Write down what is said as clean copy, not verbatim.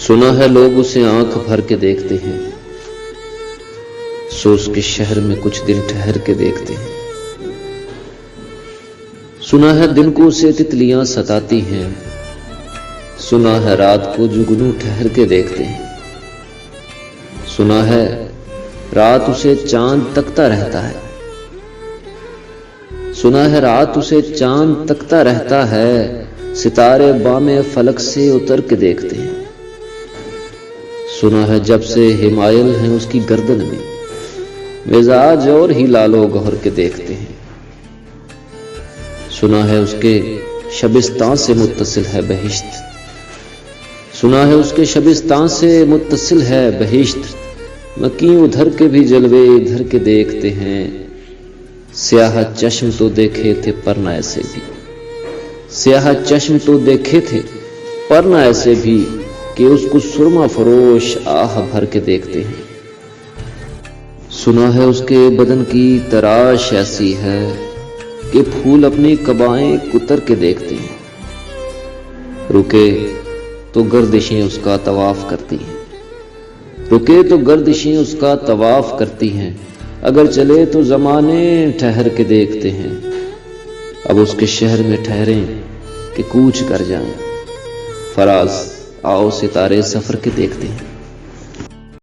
سنا ہے لوگ اسے آنکھ بھر کے دیکھتے ہیں، سو اس کے شہر میں کچھ دن ٹھہر کے دیکھتے ہیں۔ سنا ہے دن کو اسے تتلیاں ستاتی ہیں، سنا ہے رات کو جگنو ٹھہر کے دیکھتے ہیں۔ سنا ہے رات اسے چاند تکتا رہتا ہے، سنا ہے رات اسے چاند تکتا رہتا ہے، ستارے بام فلک سے اتر کے دیکھتے ہیں۔ سنا ہے جب سے ہمایل ہیں اس کی گردن میں، مزاج اور ہی لالو گہر کے دیکھتے ہیں۔ سنا ہے اس کے شبستان سے متصل ہے بہشت، سنا ہے اس کے شبستان سے متصل ہے بہشت، مکیں ادھر کے بھی جلوے ادھر کے دیکھتے ہیں۔ سیاہ چشم تو دیکھے تھے پر نہ ایسے بھی، سیاہ چشم تو دیکھے تھے پر نہ ایسے بھی، کہ اس کو سرما فروش آہ بھر کے دیکھتے ہیں۔ سنا ہے اس کے بدن کی تراش ایسی ہے کہ پھول اپنی قبائیں کتر کے دیکھتے ہیں۔ رکے تو گردشیں اس کا طواف کرتی ہیں، رکے تو گردشیں اس کا طواف کرتی ہیں، اگر چلے تو زمانے ٹھہر کے دیکھتے ہیں۔ اب اس کے شہر میں ٹھہریں کہ کوچ کر جائیں، فراز آؤ ستارے سفر کے دیکھتے ہیں۔